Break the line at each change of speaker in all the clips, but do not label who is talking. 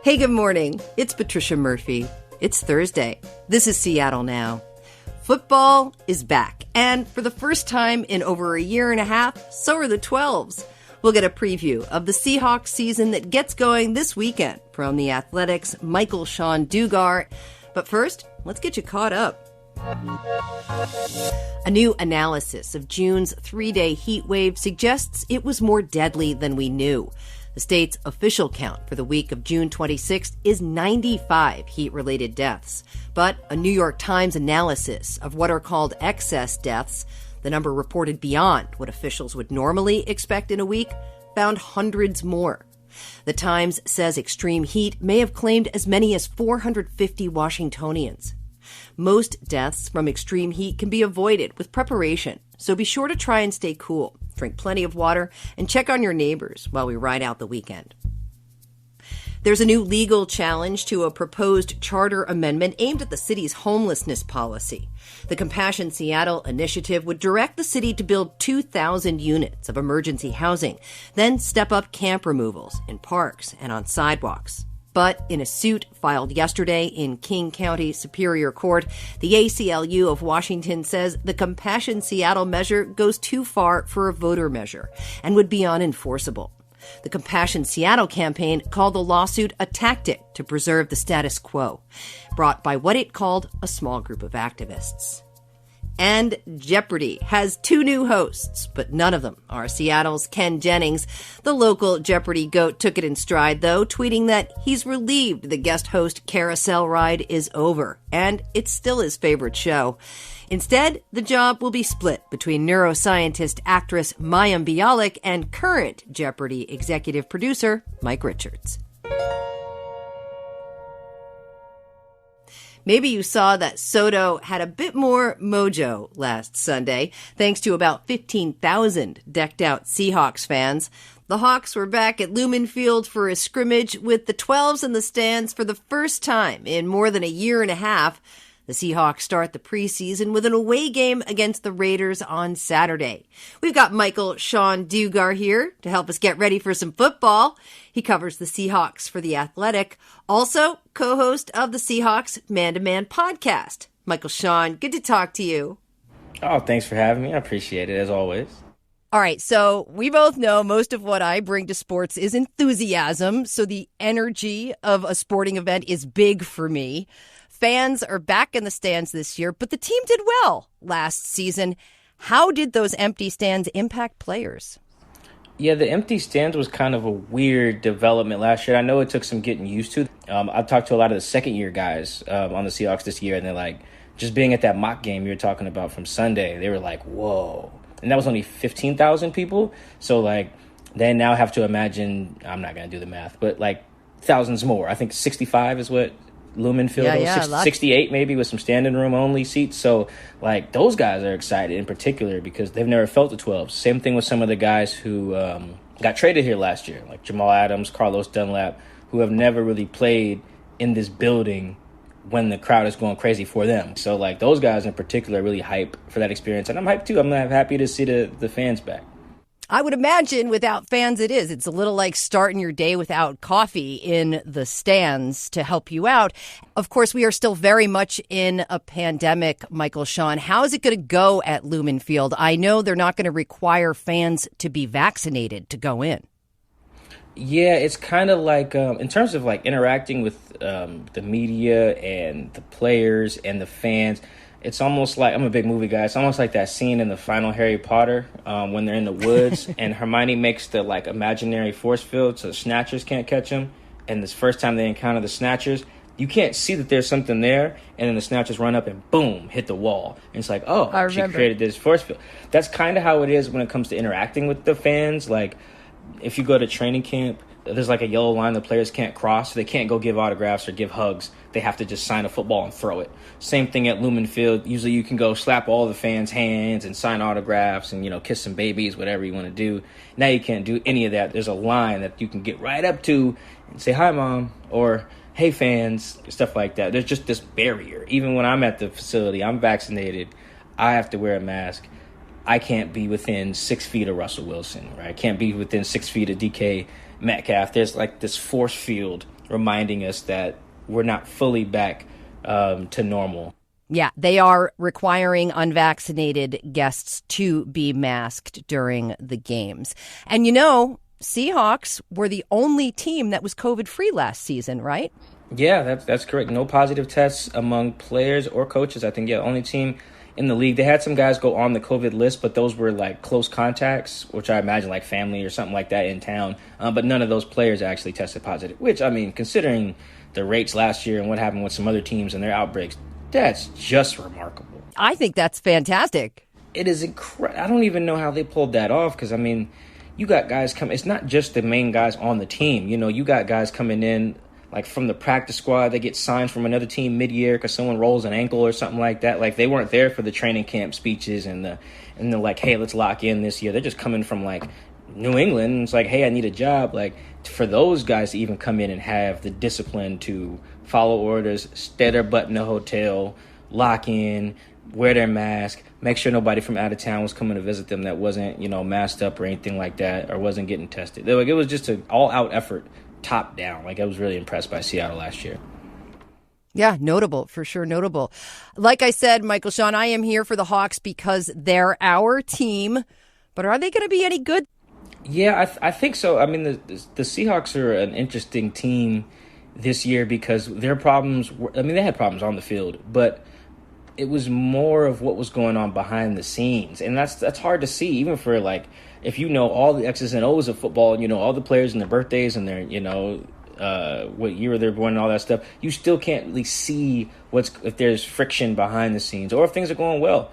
Hey, good morning. It's Patricia Murphy. It's Thursday. This is Seattle Now. Football is back, and for the first time in over a year and a half, so are the 12s. We'll get a preview of the Seahawks season that gets going this weekend from the Athletics' Michael Shawn Dugar. But first, let's get you caught up. A new analysis of June's three-day heat wave suggests it was more deadly than we knew. The state's official count for the week of June 26th is 95 heat-related deaths. But a New York Times analysis of what are called excess deaths, the number reported beyond what officials would normally expect in a week, found hundreds more. The Times says extreme heat may have claimed as many as 450 Washingtonians. Most deaths from extreme heat can be avoided with preparation, so be sure to try and stay cool, drink plenty of water, and check on your neighbors while we ride out the weekend. There's a new legal challenge to a proposed charter amendment aimed at the city's homelessness policy. The Compassion Seattle initiative would direct the city to build 2,000 units of emergency housing, then step up camp removals in parks and on sidewalks. But in a suit filed yesterday in King County Superior Court, the ACLU of Washington says the Compassion Seattle measure goes too far for a voter measure and would be unenforceable. The Compassion Seattle campaign called the lawsuit a tactic to preserve the status quo, brought by what it called a small group of activists. And Jeopardy has two new hosts, but none of them are Seattle's Ken Jennings. The local Jeopardy goat took it in stride, though, tweeting that he's relieved the guest host carousel ride is over, and it's still his favorite show. Instead, the job will be split between neuroscientist actress Mayim Bialik and current Jeopardy executive producer Mike Richards. Maybe you saw that Soto had a bit more mojo last Sunday, thanks to about 15,000 decked-out Seahawks fans. The Hawks were back at Lumen Field for a scrimmage with the 12s in the stands for the first time in more than a year and a half. The Seahawks start the preseason with an away game against the Raiders on Saturday. We've got Michael Shawn Dugar here to help us get ready for some football. He covers the Seahawks for The Athletic, also co-host of the Seahawks Man-to-Man podcast. Michael Shawn, good to talk to you.
Oh, thanks for having me. I appreciate it, as always.
All right, so we both know most of what I bring to sports is enthusiasm, so the energy of a sporting event is big for me. Fans are back in the stands this year, but the team did well last season. How did those empty stands impact players?
Yeah, the empty stands was kind of a weird development last year. I know it took some getting used to. I talked to a lot of the second-year guys on the Seahawks this year, and they're like, just being at that mock game you were talking about from Sunday, they were like, whoa. And that was only 15,000 people. So, like, they now have to imagine, I'm not going to do the math, but, like, thousands more. I think 65 is what Lumen Field, 68 maybe with some standing room only seats. So like those guys are excited in particular because they've never felt the 12s. Same thing with some of the guys who got traded here last year, like Jamal Adams, Carlos Dunlap, who have never really played in this building when the crowd is going crazy for them. So like those guys in particular are really hype for that experience. And I'm hyped too. I'm happy to see the fans back.
I would imagine without fans it is. It's a little like starting your day without coffee in the stands to help you out. Of course, we are still very much in a pandemic, Michael Shawn. How is it going to go at Lumen Field? I know they're not going to require fans to be vaccinated to go in.
Yeah, it's kind of like in terms of like interacting with the media and the players and the fans. It's almost like, I'm a big movie guy, it's almost like that scene in the final Harry Potter when they're in the woods and Hermione makes the like imaginary force field so the Snatchers can't catch them. And this first time they encounter the Snatchers, you can't see that there's something there, and then the Snatchers run up and boom, hit the wall. And it's like, oh, she created this force field. That's kind of how it is when it comes to interacting with the fans. Like, if you go to training camp, there's like a yellow line the players can't cross. So they can't go give autographs or give hugs. They have to just sign a football and throw it. Same thing at Lumen Field. Usually you can go slap all the fans' hands and sign autographs and, you know, kiss some babies, whatever you want to do. Now you can't do any of that. There's a line that you can get right up to and say, hi, Mom, or hey, fans, stuff like that. There's just this barrier. Even when I'm at the facility, I'm vaccinated, I have to wear a mask. I can't be within 6 feet of Russell Wilson, right? I can't be within 6 feet of DK Metcalf. There's like this force field reminding us that we're not fully back to normal.
Yeah, they are requiring unvaccinated guests to be masked during the games. And Seahawks were the only team that was COVID-free last season, right?
Yeah, that's correct. No positive tests among players or coaches. I think, only team in the league. They had some guys go on the COVID list, but those were like close contacts, which I imagine like family or something like that in town. But none of those players actually tested positive, which, I mean, considering the rates last year and what happened with some other teams and their outbreaks, that's just remarkable.
I think that's fantastic.
It is incredible. I don't even know how they pulled that off because, I mean, you got guys come. It's not just the main guys on the team. You got guys coming in like from the practice squad. They get signed from another team mid-year because someone rolls an ankle or something like that. Like they weren't there for the training camp speeches and they're like, hey, let's lock in this year. They're just coming from like New England. And it's like, hey, I need a job. Like for those guys to even come in and have the discipline to follow orders, stay their butt in the hotel, lock in, wear their mask, make sure nobody from out of town was coming to visit them that wasn't, masked up or anything like that or wasn't getting tested. Like, it was just an all-out effort, top down. Like, I was really impressed by Seattle last year.
Yeah, notable, for sure, notable. Like I said, Michael, Shawn, I am here for the Hawks because they're our team, but are they going to be any good?
Yeah, I think so. I mean, the Seahawks are an interesting team this year because their problems they had problems on the field, but it was more of what was going on behind the scenes. And that's hard to see, even for, like, if you know all the X's and O's of football, and all the players and their birthdays and their, what year they're born and all that stuff, you still can't really see if there's friction behind the scenes or if things are going well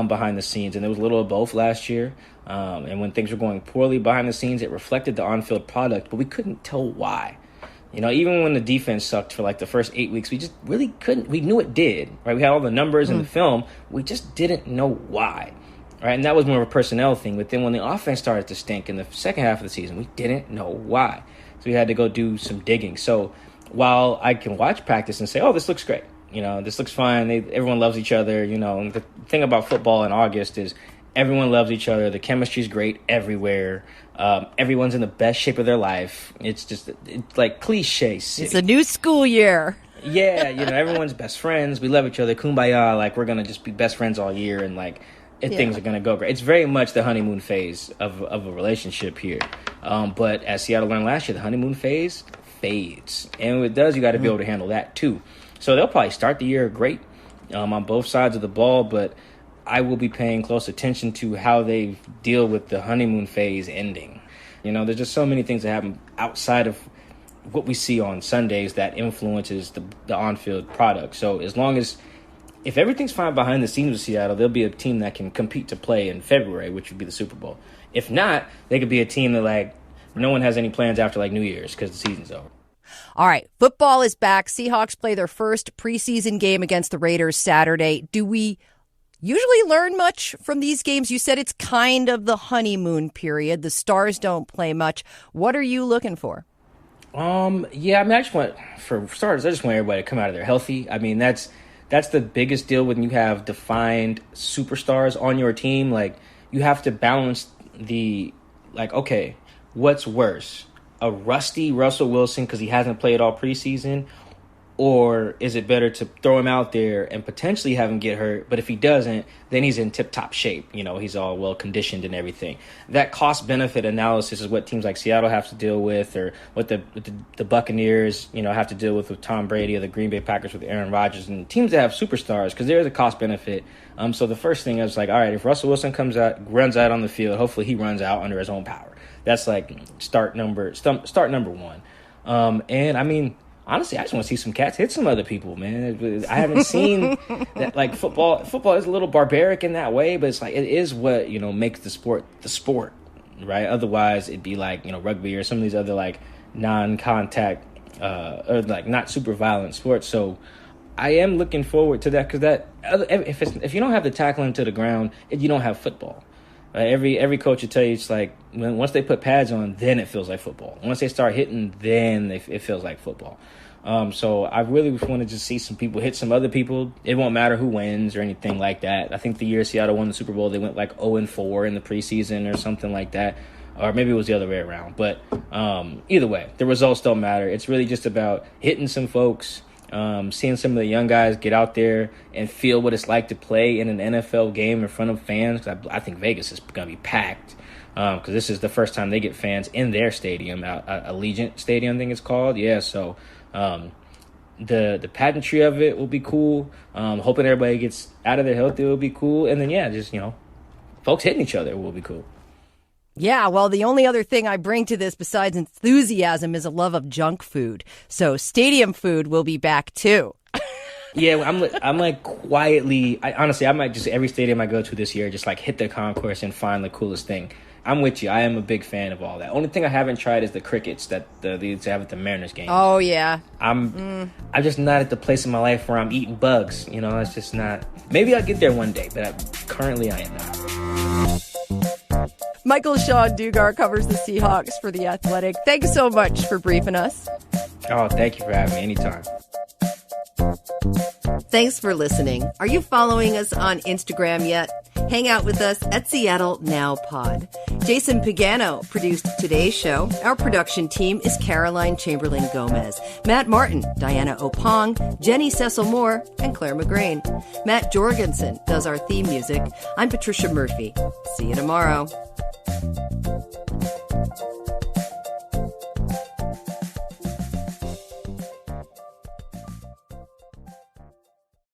behind the scenes. And there was a little of both last year. And when things were going poorly behind the scenes, it reflected the on-field product, but we couldn't tell why. Even when the defense sucked for like the first 8 weeks, we just really couldn't. We knew it did, right? We had all the numbers in the film. We just didn't know why, right? And that was more of a personnel thing. But then when the offense started to stink in the second half of the season, we didn't know why. So we had to go do some digging. So while I can watch practice and say, oh, this looks great, this looks fine. Everyone loves each other. The thing about football in August is everyone loves each other. The chemistry's great everywhere. Everyone's in the best shape of their life. It's like cliche city.
It's a new school year.
Yeah, everyone's best friends. We love each other. Kumbaya, like we're going to just be best friends all year and like things are going to go great. It's very much the honeymoon phase of a relationship here. But as Seattle learned last year, the honeymoon phase fades. And when it does, you got to be able to handle that too. So they'll probably start the year great on both sides of the ball, but I will be paying close attention to how they deal with the honeymoon phase ending. There's just so many things that happen outside of what we see on Sundays that influences the on-field product. So if everything's fine behind the scenes with Seattle, they'll be a team that can compete to play in February, which would be the Super Bowl. If not, they could be a team that like no one has any plans after like New Year's because the season's over.
All right, football is back. Seahawks play their first preseason game against the Raiders Saturday. Do we usually learn much from these games? You said it's kind of the honeymoon period. The stars don't play much. What are you looking for?
Yeah, I mean, for starters, I just want everybody to come out of there healthy. I mean, that's the biggest deal when you have defined superstars on your team. Like, you have to balance okay, what's worse? A rusty Russell Wilson because he hasn't played all preseason, or is it better to throw him out there and potentially have him get hurt? But if he doesn't, then he's in tip-top shape. He's all well-conditioned and everything. That cost-benefit analysis is what teams like Seattle have to deal with, or what the Buccaneers, have to deal with Tom Brady, or the Green Bay Packers with Aaron Rodgers, and teams that have superstars, because there's a cost-benefit. So the first thing is like, all right, if Russell Wilson runs out on the field, hopefully he runs out under his own power. That's like start number one. And I mean, honestly, I just want to see some cats hit some other people, man. I haven't seen that. Like football is a little barbaric in that way, but it's like it is what makes the sport, right? Otherwise, it'd be like rugby or some of these other like non-contact or like not super violent sports. So I am looking forward to that because if you don't have the tackling to the ground, you don't have football. Every coach will tell you it's like once they put pads on, then it feels like football. Once they start hitting, then it feels like football. So I really wanted to see some people hit some other people. It won't matter who wins or anything like that. I think the year Seattle won the Super Bowl, they went like 0-4 in the preseason or something like that. or maybe it was the other way around. But either way, the results don't matter. It's really just about hitting some folks, seeing some of the young guys get out there and feel what it's like to play in an NFL game in front of fans. 'Cause I think Vegas is going to be packed because this is the first time they get fans in their stadium, Allegiant Stadium, I think it's called. Yeah, so the pageantry of it will be cool. Hoping everybody gets out of there healthy will be cool. And then, yeah, just, folks hitting each other will be cool.
Yeah, well, the only other thing I bring to this besides enthusiasm is a love of junk food. So stadium food will be back too.
Yeah, I'm like quietly. Honestly, I might just every stadium I go to this year just like hit the concourse and find the coolest thing. I'm with you. I am a big fan of all that. Only thing I haven't tried is the crickets that they used to have at the Mariners game.
Oh yeah.
I'm just not at the place in my life where I'm eating bugs. It's just not. Maybe I'll get there one day, but currently I am not.
Michael Shawn Dugar covers the Seahawks for The Athletic. Thanks so much for briefing us.
Oh, thank you for having me. Anytime.
Thanks for listening. Are you following us on Instagram yet? Hang out with us at Seattle Now Pod. Jason Pagano produced today's show. Our production team is Caroline Chamberlain Gomez, Matt Martin, Diana Opong, Jenny Cecil Moore, and Clare McGrane. Matt Jorgensen does our theme music. I'm Patricia Murphy. See you tomorrow.